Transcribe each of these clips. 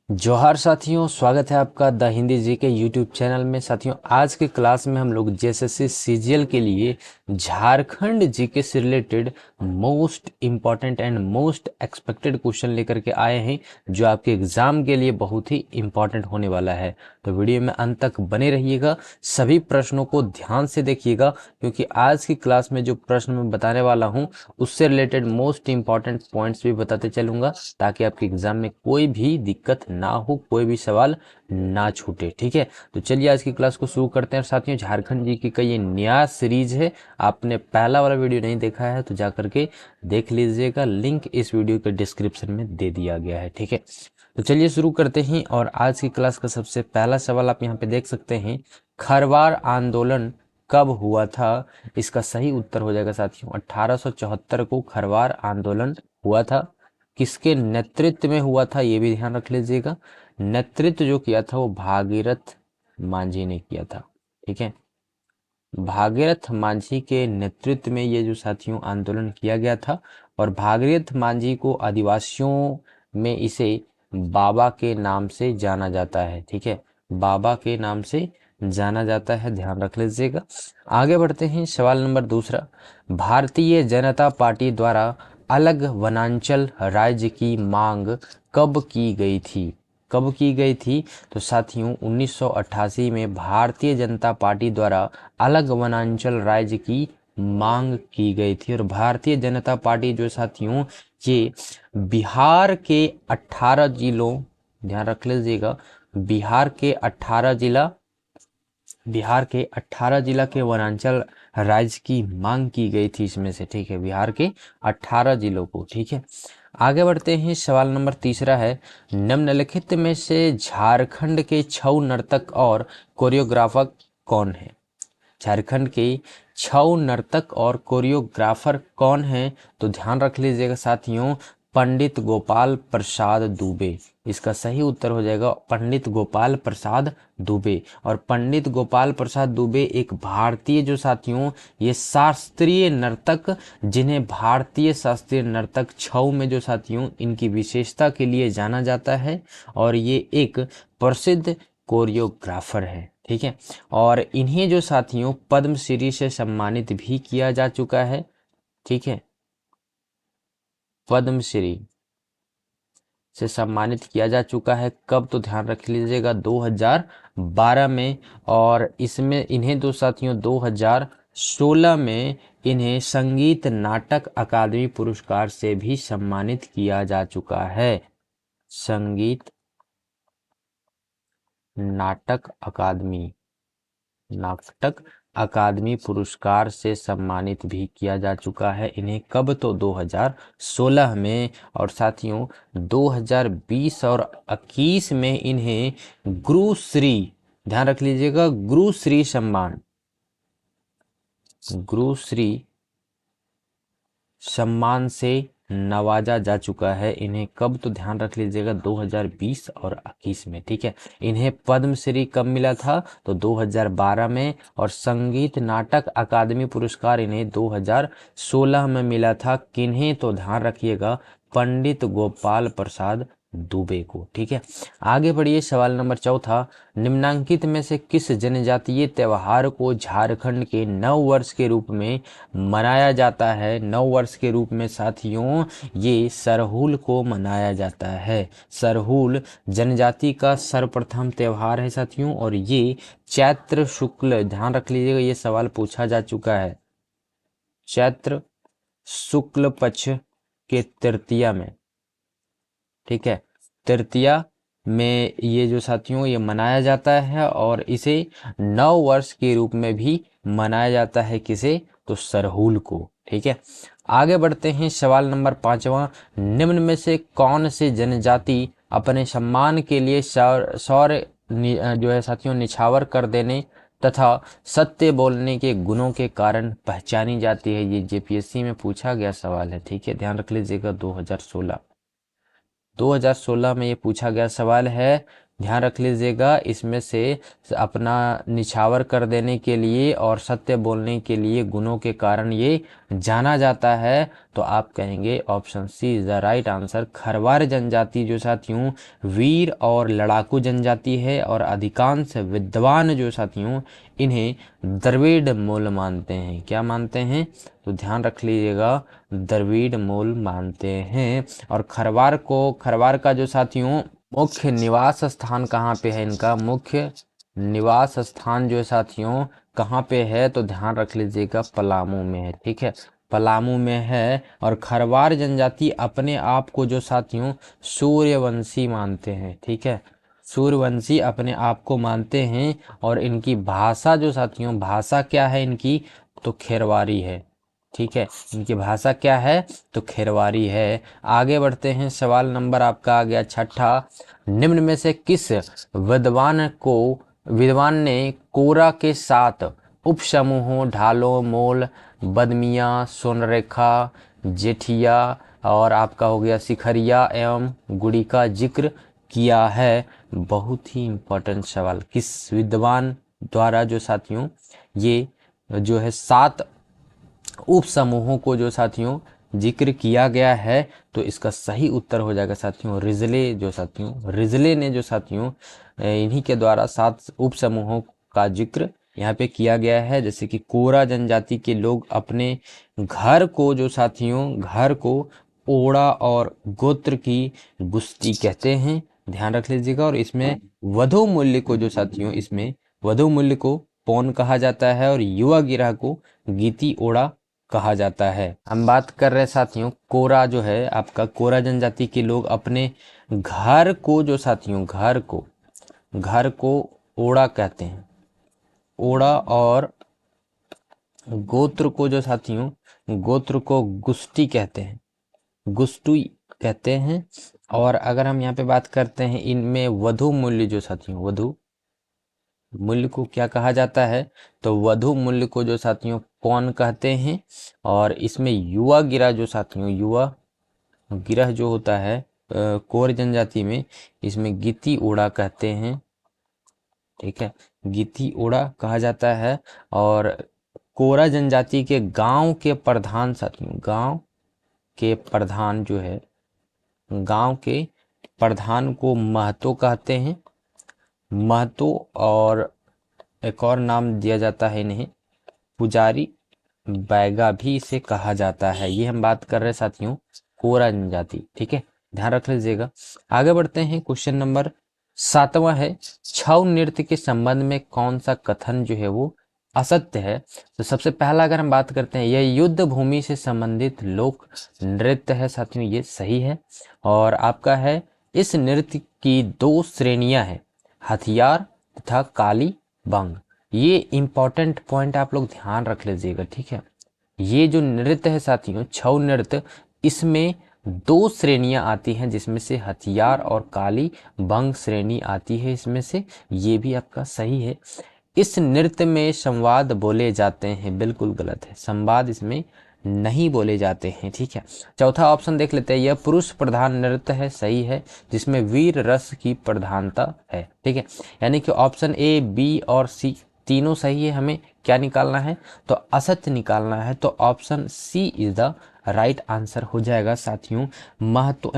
जोहार साथियों, स्वागत है आपका द हिंदी जी के यूट्यूब चैनल में। साथियों, आज के क्लास में हम लोग जेएसएससी सीजीएल के लिए झारखंड जीके से related most important and most expected question लेकर के आए हैं, जो आपके एग्जाम के लिए बहुत ही इम्पॉर्टेंट होने वाला है। तो वीडियो में अंत तक बने रहिएगा, सभी प्रश्नों को ध्यान से देखिएगा, क्योंकि आज की क्लास में जो प्रश्न मैं बताने वाला हूँ उससे रिलेटेड मोस्ट इम्पॉर्टेंट पॉइंट्स भी बताते चलूंगा, ताकि आपके एग्जाम में कोई भी दिक्कत ना हो, कोई भी सवाल ना छूटे। ठीक है, तो चलिए आज की क्लास को शुरू करते हैं। साथियों, झारखंड जी का ये नया सीरीज है, आपने पहला वाला वीडियो नहीं देखा है तो जा करके देख लीजिएगा, लिंक इस वीडियो के डिस्क्रिप्शन में दे दिया गया है। ठीक है, तो चलिए शुरू करते हैं। और आज की क्लास का सबसे पहला सवाल आप यहाँ पे देख सकते हैं, खरवार आंदोलन कब हुआ था? इसका सही उत्तर हो जाएगा साथियों 1874 को खरवार आंदोलन हुआ था। किसके नेतृत्व में हुआ था ये भी ध्यान रख लीजिएगा। नेतृत्व जो किया था वो भागीरथ मांझी ने किया था। ठीक है, भागीरथ मांझी के नेतृत्व में ये जो साथियों आंदोलन किया गया था। और भागीरथ मांझी को आदिवासियों में इसे बाबा के नाम से जाना जाता है। ठीक है, बाबा के नाम से जाना जाता है, ध्यान रख लीजिएगा। आगे बढ़ते हैं, सवाल नंबर दूसरा, भारतीय जनता पार्टी द्वारा अलग वनांचल राज्य की मांग कब की गई थी? कब की गई थी? तो साथियों 1988 में भारतीय जनता पार्टी द्वारा अलग वनांचल राज्य की मांग की गई थी। और भारतीय जनता पार्टी जो साथियों ये बिहार के 18 जिलों, ध्यान रख लीजिएगा, बिहार के 18 जिला के वनांचल राज्य की मांग की गई थी इसमें से। ठीक है, बिहार के 18 जिलों को। ठीक है, आगे बढ़ते हैं, सवाल नंबर तीसरा है, निम्नलिखित में से झारखंड के छऊ नर्तक और कोरियोग्राफर कौन है? झारखंड के छऊ नर्तक और कोरियोग्राफर कौन है? तो ध्यान रख लीजिएगा साथियों, पंडित गोपाल प्रसाद दुबे। इसका सही उत्तर हो जाएगा पंडित गोपाल प्रसाद दुबे। और पंडित गोपाल प्रसाद दुबे एक भारतीय जो साथियों ये शास्त्रीय नर्तक, जिन्हें भारतीय शास्त्रीय नर्तक छऊ में जो साथियों इनकी विशेषता के लिए जाना जाता है, और ये एक प्रसिद्ध कोरियोग्राफर है। ठीक है, और इन्हें जो साथियों पद्मश्री से सम्मानित भी किया जा चुका है। ठीक है, पद्मश्री से सम्मानित किया जा चुका है। कब? तो ध्यान रख लीजिएगा 2012 में। और इसमें इन्हें दो साथियों 2016 में इन्हें संगीत नाटक अकादमी पुरस्कार से भी सम्मानित किया जा चुका है। संगीत नाटक अकादमी पुरस्कार से सम्मानित भी किया जा चुका है इन्हें। कब? तो 2016 में। और साथियों 2020 और 21 में इन्हें गुरुश्री, ध्यान रख लीजिएगा, गुरुश्री सम्मान से नवाजा जा चुका है इन्हें। कब? तो ध्यान रख लीजिएगा 2020 और 21 में। ठीक है, इन्हें पद्मश्री कब मिला था? तो 2012 में। और संगीत नाटक अकादमी पुरस्कार इन्हें 2016 में मिला था। किन्हें? तो ध्यान रखिएगा पंडित गोपाल प्रसाद दुबे को। ठीक है, आगे बढ़िए, सवाल नंबर चौथा, निम्नांकित में से किस जनजातीय त्योहार को झारखंड के नव वर्ष के रूप में मनाया जाता है? नव वर्ष के रूप में साथियों ये सरहुल को मनाया जाता है। सरहुल जनजाति का सर्वप्रथम त्योहार है साथियों, और ये चैत्र शुक्ल, ध्यान रख लीजिएगा ये सवाल पूछा जा चुका है, चैत्र शुक्ल पक्ष के तृतीया में। ठीक है, तृतीया में ये जो साथियों ये मनाया जाता है, और इसे नव वर्ष के रूप में भी मनाया जाता है। किसे? तो सरहुल को। ठीक है, आगे बढ़ते हैं, सवाल नंबर पांचवा, निम्न में से कौन से जनजाति अपने सम्मान के लिए शौर्य जो है साथियों निछावर कर देने तथा सत्य बोलने के गुणों के कारण पहचानी जाती है? ये जेपीएससी में पूछा गया सवाल है। ठीक है, ध्यान रख लीजिएगा 2016 में ये पूछा गया सवाल है। ध्यान रख लीजिएगा, इसमें से अपना निछावर कर देने के लिए और सत्य बोलने के लिए गुणों के कारण ये जाना जाता है। तो आप कहेंगे option C is the right answer. Kharwar जनजाति जो साथियों वीर और लड़ाकू जनजाति है और अधिकांश विद्वान जो साथियों इन्हें द्रविड़ मूल मानते हैं। क्या मानते हैं? तो ध्यान रख लीजिएगा, द्रविड़ मूल मानते हैं। और खरवार का जो साथियों मुख्य निवास स्थान कहाँ पे है? इनका मुख्य निवास स्थान जो साथियों कहाँ पे है? तो ध्यान रख लीजिएगा, पलामू में है। ठीक है, पलामू में है। और खरवार जनजाति अपने आप को जो साथियों सूर्यवंशी मानते हैं। ठीक है, सूर्यवंशी अपने आप को मानते हैं। और इनकी भाषा जो साथियों, भाषा क्या है इनकी? तो खेरवारी है। ठीक है, इनकी भाषा क्या है? तो खेरवारी है। आगे बढ़ते हैं, सवाल नंबर आपका आ गया छठा। निम्न में से किस विद्वान ने कोरा के 7 उप समूहों ढालों, मोल, बदमिया, सोनरेखा, जेठिया और आपका हो गया शिखरिया एवं गुड़ी का जिक्र किया है? बहुत ही इंपॉर्टेंट सवाल। किस विद्वान द्वारा जो साथियों ये जो है 7 उप समूहों को जो साथियों जिक्र किया गया है? तो इसका सही उत्तर हो जाएगा साथियों रिजले ने जो साथियों इन्हीं के द्वारा 7 उप समूहों का जिक्र यहाँ पे किया गया है। जैसे कि कोरा जनजाति के लोग अपने घर को ओड़ा और गोत्र की गुस्ती कहते हैं। ध्यान रख लीजिएगा। और इसमें वधु मूल्य को पौन कहा जाता है और युवा गिरह को गीति ओड़ा कहा जाता है। हम बात कर रहे हैं साथियों, कोरा जो है आपका, कोरा जनजाति के लोग अपने घर को ओड़ा कहते हैं। ओड़ा और गोत्र को गुष्टी कहते हैं। और अगर हम यहाँ पे बात करते हैं, इनमें वधु मूल्य को क्या कहा जाता है? तो वधु मूल्य को जो साथियों कौन कहते हैं? और इसमें युवा गिरह जो होता है कोर जनजाति में, इसमें गीति ओड़ा कहते हैं। ठीक है, गीति ओड़ा कहा जाता है। और कोरा जनजाति के गांव के प्रधान को महतो कहते हैं। महतो, और एक और नाम दिया जाता है इन्हें पुजारी बैगा भी इसे कहा जाता है। ये हम बात कर रहे हैं साथियों कोरा जनजाति। ठीक है, ध्यान रख लीजिएगा। आगे बढ़ते हैं, क्वेश्चन नंबर 7वां है, छऊ नृत्य के संबंध में कौन सा कथन जो है वो असत्य है? तो सबसे पहला अगर हम बात करते हैं, यह युद्ध भूमि से संबंधित लोक नृत्य है साथियों, ये सही है। और आपका है, इस नृत्य की 2 श्रेणियां हैं, हथियार तथा काली बंग। ये इंपॉर्टेंट पॉइंट आप लोग ध्यान रख लीजिएगा। ठीक है, ये जो नृत्य है साथियों छऊ नृत्य, इसमें 2 श्रेणियां आती हैं, जिसमें से हथियार और काली बंग श्रेणी आती है इसमें से। ये भी आपका सही है। इस नृत्य में संवाद बोले जाते हैं, बिल्कुल गलत है, संवाद इसमें नहीं बोले जाते हैं। ठीक है, चौथा ऑप्शन देख लेते हैं, यह पुरुष प्रधान नृत्य है, सही है, जिसमें वीर रस की प्रधानता है। ठीक है, यानी कि ऑप्शन ए, बी और सी तीनों सही है। हमें क्या निकालना है? तो असत्य निकालना है। तो option C is the right answer हो जाएगा साथियों।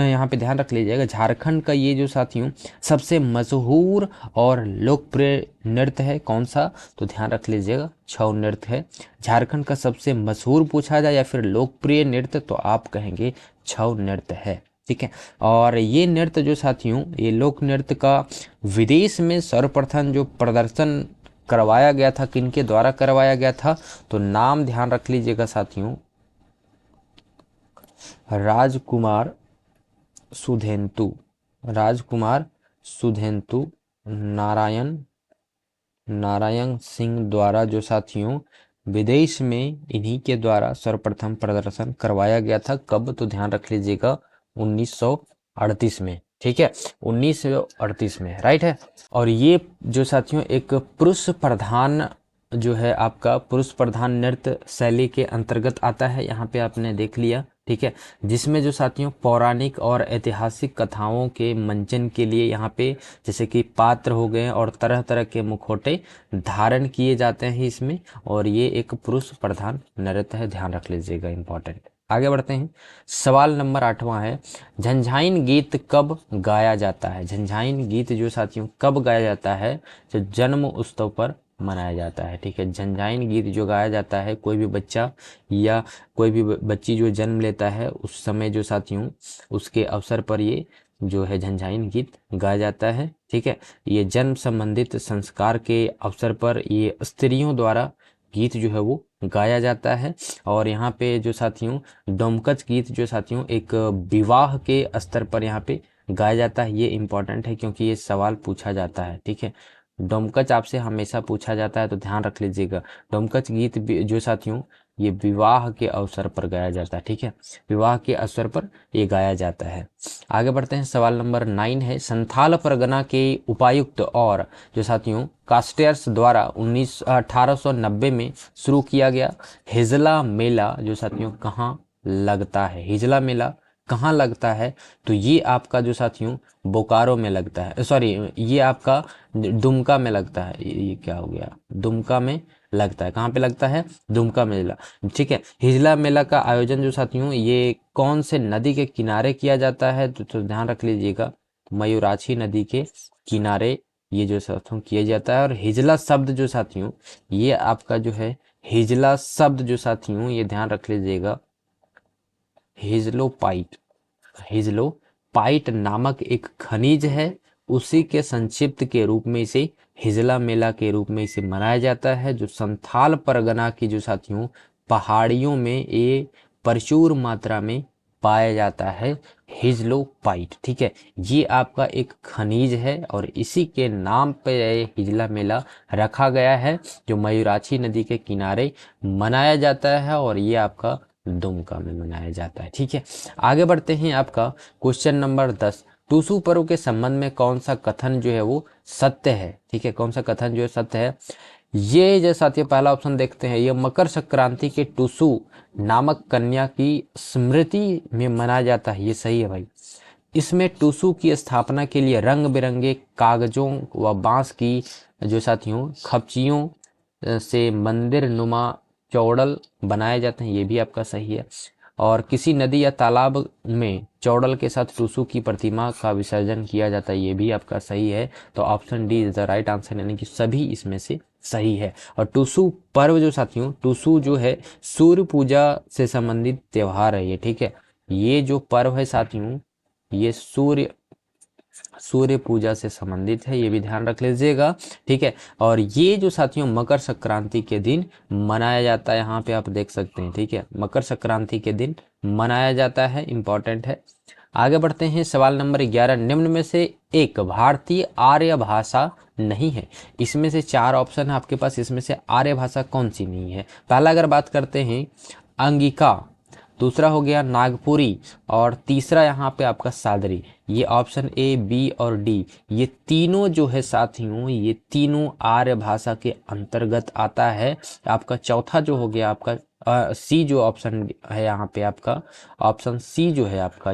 यहाँ पे ध्यान रख लीजिएगा, झारखंड का ये जो साथियों सबसे मशहूर और लोकप्रिय नृत्य है, कौन सा? तो ध्यान रख लीजिएगा, छऊ नृत्य है। झारखंड का सबसे मशहूर पूछा जाए या फिर लोकप्रिय नृत्य, तो आप कहेंगे छऊ नृत्य है। ठीक है, और ये नृत्य जो साथियों, ये लोक नृत्य का विदेश में सर्वप्रथम जो प्रदर्शन करवाया गया था, किनके द्वारा करवाया गया था? तो नाम ध्यान रख लीजिएगा साथियों, राजकुमार सुधेंतु नारायण सिंह द्वारा जो साथियों विदेश में इन्हीं के द्वारा सर्वप्रथम प्रदर्शन करवाया गया था। कब? तो ध्यान रख लीजिएगा 1938 में। ठीक है, 1938 में, राइट है। और ये जो साथियों एक पुरुष प्रधान जो है आपका पुरुष प्रधान नृत्य शैली के अंतर्गत आता है। यहाँ पे आपने देख लिया। ठीक है, जिसमें जो साथियों पौराणिक और ऐतिहासिक कथाओं के मंचन के लिए यहाँ पे जैसे कि पात्र हो गए और तरह तरह के मुखौटे धारण किए जाते हैं इसमें, और ये एक पुरुष प्रधान नृत्य है, ध्यान रख लीजिएगा, इंपॉर्टेंट। आगे बढ़ते हैं, सवाल नंबर 8वां है, झंझाइन गीत कब गाया जाता है? झंझाइन गीत जो साथियों कब गाया जाता है? जो जन्म उत्सव पर मनाया जाता है। ठीक है, झंझाइन गीत जो गाया जाता है, कोई भी बच्चा या कोई भी बच्ची जो जन्म लेता है उस समय जो साथियों उसके अवसर पर ये जो है झंझाइन गीत गाया जाता है। ठीक है, ये जन्म संबंधित संस्कार के अवसर पर ये स्त्रियों द्वारा गीत जो है वो गाया जाता है। और यहाँ पे जो साथियों डोमकच गीत जो साथियों एक विवाह के स्तर पर यहाँ पे गाया जाता है। ये इम्पोर्टेंट है क्योंकि ये सवाल पूछा जाता है। ठीक है, डोमकच आपसे हमेशा पूछा जाता है, तो ध्यान रख लीजिएगा। डोमकच गीत जो साथियों ये विवाह के अवसर पर गाया जाता है। ठीक है, विवाह के अवसर पर ये गाया जाता है। आगे बढ़ते हैं, सवाल नंबर 9 है, संथाल परगना के उपायुक्त और जो साथियों कास्टियर्स द्वारा 1890 में शुरू किया गया हिजला मेला जो साथियों कहाँ लगता है? हिजला मेला कहाँ लगता है? तो ये आपका जो साथियों बोकारो में लगता है, सॉरी ये आपका दुमका में लगता है। ये क्या हो गया, दुमका में लगता है। कहाँ पे लगता है? दुमका मेला। ठीक है, हिजला मेला का आयोजन जो साथियों ये कौन से नदी के किनारे किया जाता है? तो ध्यान रख लीजिएगा, मयूराक्षी नदी के किनारे ये जो साथियों किया जाता है। और हिजला शब्द जो साथियों ये आपका जो है हिजला शब्द जो साथियों ये ध्यान रख लीजिएगा, हिजलोपाइट, हिजलोपाइट नामक एक खनिज है, उसी के संक्षिप्त के रूप में इसे हिजला मेला के रूप में इसे मनाया जाता है। जो संथाल परगना की जो साथियों पहाड़ियों में ये प्रचुर मात्रा में पाया जाता है, हिजलोपाइट। ठीक है, ये आपका एक खनिज है और इसी के नाम पे हिजला मेला रखा गया है, जो मयूराक्षी नदी के किनारे मनाया जाता है और ये आपका दुमका में मनाया जाता है। ठीक है, आगे बढ़ते हैं, आपका क्वेश्चन नंबर 10, टूसू पर्व के संबंध में कौन सा कथन जो है वो सत्य है? ठीक है, कौन सा कथन जो है सत्य है? ये जो साथियों पहला ऑप्शन देखते हैं, ये मकर संक्रांति के टूसू नामक कन्या की स्मृति में मनाया जाता है। ये सही है भाई। इसमें टूसू की स्थापना के लिए रंग बिरंगे कागजों व बांस की जो साथियों खपचियों से मंदिर नुमा चौड़ल बनाए जाते हैं। ये भी आपका सही है। और किसी नदी या तालाब में चौड़ल के साथ टूसू की प्रतिमा का विसर्जन किया जाता है। ये भी आपका सही है। तो option D is the right answer, यानी कि सभी इसमें से सही है। और टूसू पर्व जो साथियों, टूसू जो है सूर्य पूजा से संबंधित त्योहार है ये। ठीक है, ये जो पर्व है साथियों ये सूर्य पूजा से संबंधित है, ये भी ध्यान रख लीजिएगा। ठीक है, और ये जो साथियों मकर संक्रांति के दिन मनाया जाता है, यहाँ पे आप देख सकते हैं। ठीक है, मकर संक्रांति के दिन मनाया जाता है, इंपॉर्टेंट है। आगे बढ़ते हैं, सवाल नंबर 11, निम्न में से एक भारतीय आर्य भाषा नहीं है। इसमें से 4 ऑप्शन है आपके पास, इसमें से आर्य भाषा कौन सी नहीं है? पहला अगर बात करते हैं अंगिका, दूसरा हो गया नागपुरी, और तीसरा यहाँ पे आपका सादरी। ये ऑप्शन ए, बी और डी, ये तीनों जो है साथियों ये तीनों आर्य भाषा के अंतर्गत आता है। आपका चौथा जो हो गया आपका सी जो ऑप्शन है यहाँ पे आपका ऑप्शन सी जो है आपका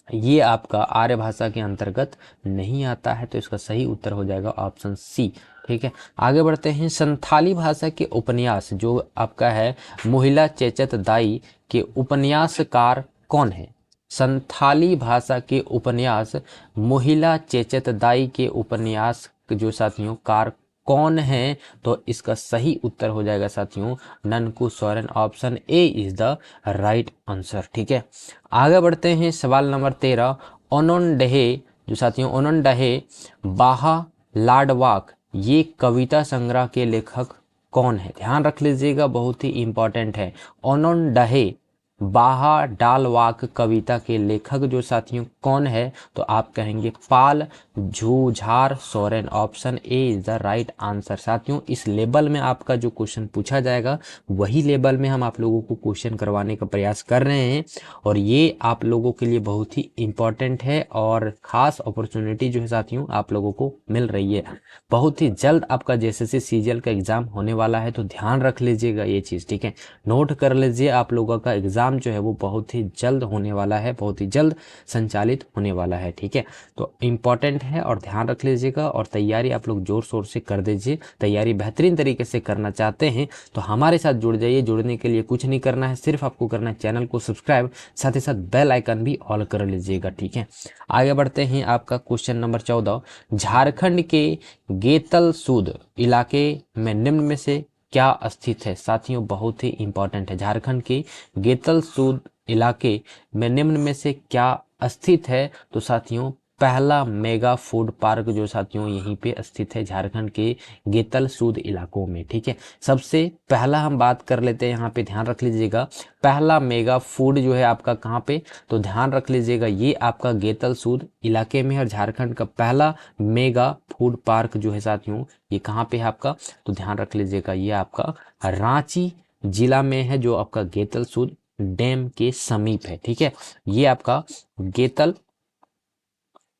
ये आपका आर्य भाषा के अंतर्गत नहीं आता है। तो इसका सही उत्तर हो जाएगा ऑप्शन सी। ठीक है, आगे बढ़ते हैं, संथाली भाषा के उपन्यास जो आपका है मोहिला चेचत दाई के उपन्यासकार कौन है? संथाली भाषा के उपन्यास मोहिला चेचत दाई के उपन्यास जो साथियों कार कौन है? तो इसका सही उत्तर हो जाएगा साथियों Nanku Soren, option A is the right answer. ठीक है, आगे बढ़ते हैं, सवाल नंबर 13, ओनोनडहे जो साथियों ओनोनडहे बाहा लाडवाक ये कविता संग्रह के लेखक कौन है? ध्यान रख लीजिएगा, बहुत ही इंपॉर्टेंट है। ओनोनडहे बाहा डालवाक कविता के लेखक जो साथियों कौन है? तो आप कहेंगे Pal Jhujhar Soren, option A is the right answer. साथियों इस लेवल में आपका जो क्वेश्चन पूछा जाएगा वही लेवल में हम आप लोगों को क्वेश्चन करवाने का प्रयास कर रहे हैं, और ये आप लोगों के लिए बहुत ही इंपॉर्टेंट है और खास अपॉर्चुनिटी जो है साथियों आप लोगों को मिल रही है। बहुत ही जल्द आपका जेएसएससी सीजीएल का एग्जाम होने वाला है, तो ध्यान रख लीजिएगा ये चीज़। ठीक है, नोट कर लीजिए, आप लोगों का एग्जाम एग्ज़ाम जो है वो बहुत ही जल्द होने वाला है, बहुत ही जल्द संचालित होने वाला है। ठीक है, तो इम्पॉर्टेंट है और ध्यान रख लीजिएगा और तैयारी आप लोग ज़ोर शोर से कर दीजिए। तैयारी बेहतरीन तरीके से करना चाहते हैं तो हमारे साथ जुड़ जाइए। जुड़ने के लिए कुछ नहीं करना है, सिर्फ आपको करना है चैनल को सब्सक्राइब, साथ ही साथ बेल आइकन भी ऑल कर लीजिएगा। ठीक है, आगे बढ़ते हैं। आपका क्वेश्चन नंबर 14, झारखंड के गेतलसूद इलाके में निम्न में से क्या स्थित है। साथियों बहुत ही इंपॉर्टेंट है, झारखंड के गेतलसूद इलाके में निम्न में से क्या स्थित है। तो साथियों पहला मेगा फूड पार्क जो साथियों यहीं पे स्थित है, झारखंड के गेतलसूद इलाकों में। ठीक है, सबसे पहला हम बात कर लेते हैं, यहाँ पे ध्यान रख लीजिएगा। पहला मेगा फूड जो है आपका कहाँ पे, तो ध्यान रख लीजिएगा ये आपका गेतलसूद इलाके में है। और झारखंड का पहला मेगा फूड पार्क जो है साथियों ये कहाँ पे है आपका, तो ध्यान रख लीजिएगा ये आपका रांची जिला में है, जो आपका गेतलसूद डैम के समीप है। ठीक है, ये आपका गेतल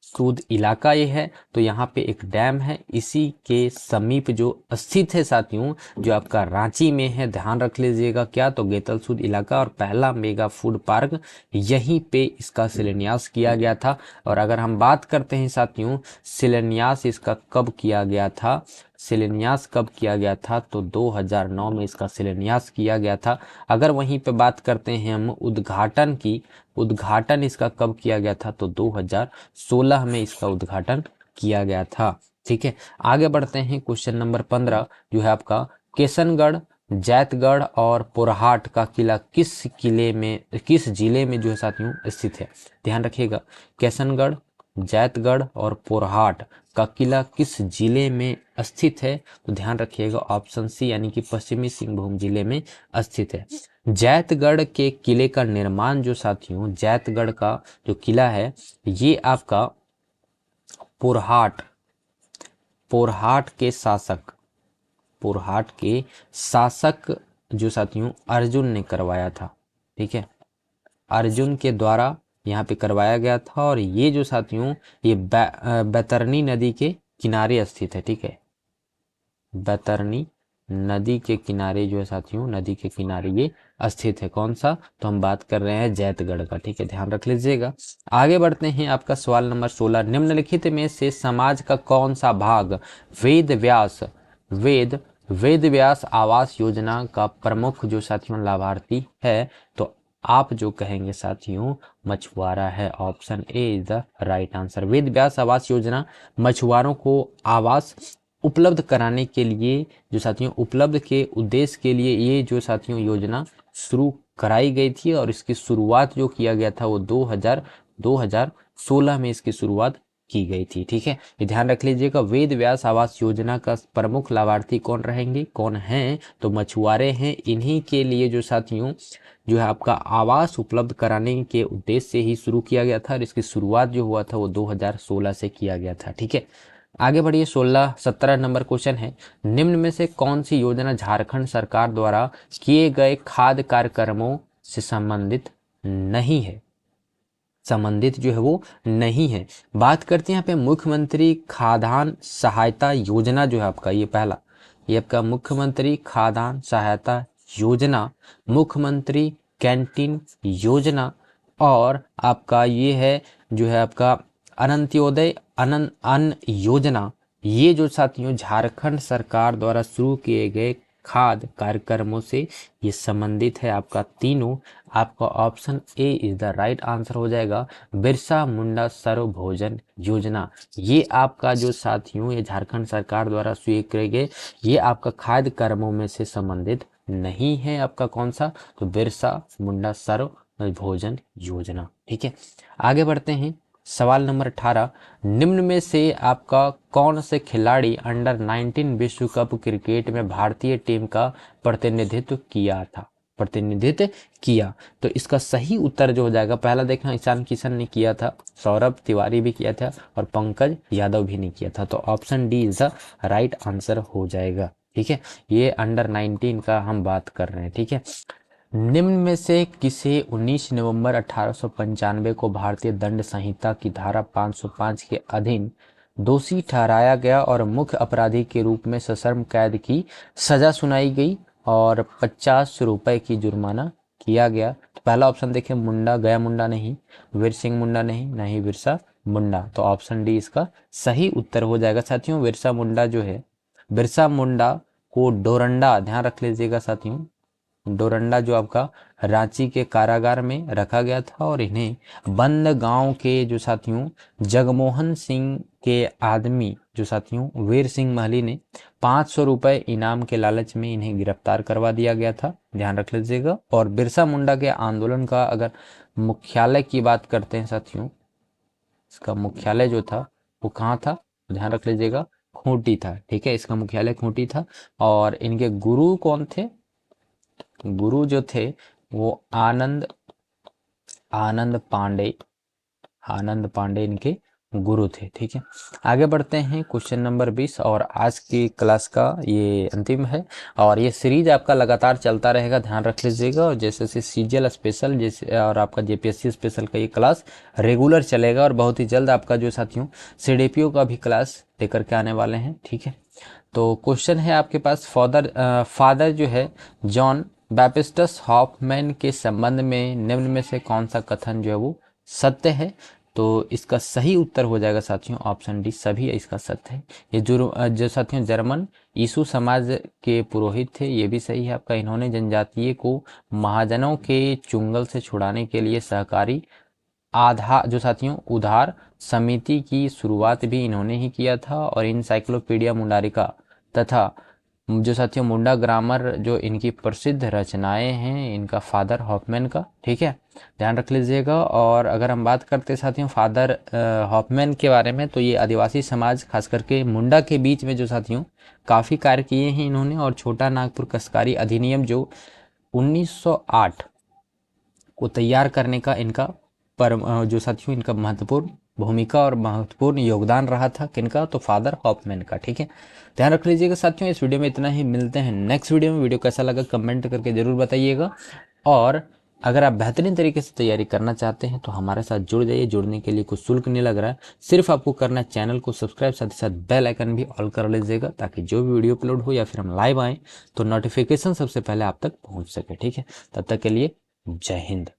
सूद इलाका ये है, तो यहाँ पे एक डैम है, इसी के समीप जो स्थित है साथियों, जो आपका रांची में है। ध्यान रख लीजिएगा क्या, तो गेतलसूद इलाका और पहला मेगा फूड पार्क यहीं पे इसका शिलान्यास किया गया था। और अगर हम बात करते हैं साथियों शिलान्यास इसका कब किया गया था, शिलान्यास कब किया गया था, तो 2009 में इसका शिलान्यास किया गया था। अगर वहीं पे बात करते हैं हम उद्घाटन की, उद्घाटन इसका कब किया गया था, तो 2016 में इसका उद्घाटन किया गया था। ठीक है, आगे बढ़ते हैं। क्वेश्चन नंबर 15 जो है आपका किशनगढ़, जैतगढ़ और पोरहाट का किला किस जिले में जो है साथियों स्थित है। ध्यान रखिएगा, किशनगढ़, जैतगढ़ और पोरहाट का किला किस जिले में स्थित है, तो ध्यान रखिएगा ऑप्शन सी यानी कि पश्चिमी सिंहभूम जिले में स्थित है। जैतगढ़ के किले का निर्माण जो साथियों, जैतगढ़ का जो किला है ये आपका पोरहाट पोरहाट के शासक जो साथियों अर्जुन ने करवाया था। ठीक है, अर्जुन के द्वारा यहाँ पे करवाया गया था। और ये जो साथियों ये बैतरनी नदी के किनारे स्थित है। ठीक है, बैतरनी नदी के किनारे जो है साथियों, नदी के किनारे ये स्थित है। कौन सा, तो हम बात कर रहे हैं जैतगढ़ का। ठीक है, ध्यान रख लीजिएगा। आगे बढ़ते हैं। आपका सवाल नंबर 16, निम्नलिखित में से समाज का कौन सा भाग वेद व्यास आवास योजना का प्रमुख जो साथियों लाभार्थी है, तो आप जो कहेंगे साथियों मछुआरा है। Option A is the right answer. Ved Vyas आवास योजना मछुआरों को आवास उपलब्ध कराने के लिए जो साथियों उपलब्ध के उद्देश्य के लिए ये जो साथियों योजना शुरू कराई गई थी। और इसकी शुरुआत जो किया गया था वो 2016 में इसकी शुरुआत की गई थी। ठीक है, ये ध्यान रख लीजिएगा। वेद व्यास आवास योजना का प्रमुख लाभार्थी कौन रहेंगे, कौन हैं, तो मछुआरे हैं। इन्हीं के लिए जो साथियों जो है आपका आवास उपलब्ध कराने के उद्देश्य से ही शुरू किया गया था। और इसकी शुरुआत जो हुआ था वो 2016 से किया गया था। ठीक है, आगे बढ़िए। 17 नंबर क्वेश्चन है, निम्न में से कौन सी योजना झारखंड सरकार द्वारा किए गए खाद्य कार्यक्रमों से संबंधित नहीं है, संबंधित जो है वो नहीं है। बात करते हैं यहाँ पे मुख्यमंत्री खाद्यान्न सहायता योजना जो है आपका, ये पहला, ये आपका मुख्यमंत्री खाद्यान्न सहायता योजना, मुख्यमंत्री कैंटीन योजना, और आपका ये है जो है आपका अनंत्योदय अन्न योजना। ये जो साथियों झारखंड सरकार द्वारा शुरू किए गए खाद्य कार्यक्रमों से ये संबंधित है। आपका तीनों, आपका option A is the right answer हो जाएगा। बिरसा मुंडा सर्व भोजन योजना, ये आपका जो साथियों ये झारखंड सरकार द्वारा शुरू किए गए ये आपका खाद्य कर्मों में से संबंधित नहीं है। आपका कौन सा, तो बिरसा मुंडा सर्व भोजन योजना। ठीक है, आगे बढ़ते हैं। सवाल नंबर 18, निम्न में से आपका कौन से खिलाड़ी अंडर 19 विश्व कप क्रिकेट में भारतीय टीम का प्रतिनिधित्व किया, तो इसका सही उत्तर जो हो जाएगा, पहला देखना ईशान किशन ने किया था, सौरभ तिवारी भी किया था और पंकज यादव भी ने किया था। तो option D is the right answer हो जाएगा। ठीक है, ये अंडर 19 का हम बात कर रहे हैं। ठीक है, निम्न में से किसे 19 नवंबर 1895 को भारतीय दंड संहिता की धारा 505 के अधीन दोषी ठहराया गया और मुख्य अपराधी के रूप में सश्रम कैद की सजा सुनाई गई और 50 रुपए की जुर्माना किया गया, तो पहला ऑप्शन देखिए, मुंडा, गया मुंडा नहीं, वीर सिंह मुंडा नहीं, नहीं बिरसा मुंडा, तो ऑप्शन डी इसका सही उत्तर हो जाएगा साथियों। बिरसा मुंडा जो है, बिरसा मुंडा को डोरंडा, ध्यान रख लीजिएगा साथियों, डोरंडा जो आपका रांची के कारागार में रखा गया था और इन्हें बंद गांव के जो साथियों जगमोहन सिंह के आदमी जो साथियों वीर सिंह महली ने 500 रुपए इनाम के लालच में इन्हें गिरफ्तार करवा दिया गया था, ध्यान रख लीजिएगा। और बिरसा मुंडा के आंदोलन का अगर मुख्यालय की बात करते हैं साथियों, इसका मुख्यालय जो था वो कहाँ था, ध्यान रख लीजिएगा, खूंटी था, ठीक है, इसका मुख्यालय खूंटी था। और इनके गुरु कौन थे, गुरु जो थे वो आनंद आनंद पांडे, आनंद पांडे इनके गुरु थे, ठीक है। आगे बढ़ते हैं क्वेश्चन नंबर 20, और आज की क्लास का ये अंतिम है और ये सीरीज आपका लगातार चलता रहेगा, ध्यान रख लीजिएगा। और जैसे सीजीएल स्पेशल जैसे और आपका जेपीएससी स्पेशल का ये क्लास रेगुलर चलेगा और बहुत ही जल्द आपका जो साथियों सीडीपीओ का भी क्लास लेकर के आने वाले हैं, ठीक है। तो क्वेश्चन है आपके पास, फादर जो है जॉन बैप्टिस्ट हॉफमैन के संबंध में निम्न में से कौन सा कथन जो है वो सत्य है, तो इसका सही उत्तर हो जाएगा साथियों ऑप्शन डी, सभी इसका सत्य है। ये जो साथियों जर्मन यीशु समाज के पुरोहित थे, ये भी सही है आपका। इन्होंने जनजातीय को महाजनों के चुंगल से छुड़ाने के लिए सहकारी आधार जो साथियों उधार समिति की शुरुआत भी इन्होंने ही किया था। और इनसाइक्लोपीडिया मुंडारिका तथा जो साथियों मुंडा ग्रामर जो इनकी प्रसिद्ध रचनाएं हैं इनका फादर हॉफमैन का, ठीक है, ध्यान रख लीजिएगा। और अगर हम बात करते हैं साथियों फादर हॉफमैन के बारे में, तो ये आदिवासी समाज खास करके मुंडा के बीच में जो साथियों काफ़ी कार्य किए हैं इन्होंने। और छोटा नागपुर कस्कारी अधिनियम जो 1908 को तैयार करने का इनका जो साथियों इनका महत्वपूर्ण भूमिका और महत्वपूर्ण योगदान रहा था, किनका, तो फादर हॉफमैन का, ठीक है। ध्यान रख लीजिएगा साथियों, इस वीडियो में इतना ही, मिलते हैं नेक्स्ट वीडियो में। वीडियो कैसा लगा कमेंट करके जरूर बताइएगा। और अगर आप बेहतरीन तरीके से तैयारी करना चाहते हैं तो हमारे साथ जुड़ जाइए, जुड़ने के लिए कुछ शुल्क नहीं लग रहा है, सिर्फ आपको करना है चैनल को सब्सक्राइब, साथ ही साथ बेल आइकन भी ऑल कर लीजिएगा, ताकि जो भी वीडियो अपलोड हो या फिर हम लाइव आएँ तो नोटिफिकेशन सबसे पहले आप तक पहुँच सके, ठीक है। तब तक के लिए जय हिंद।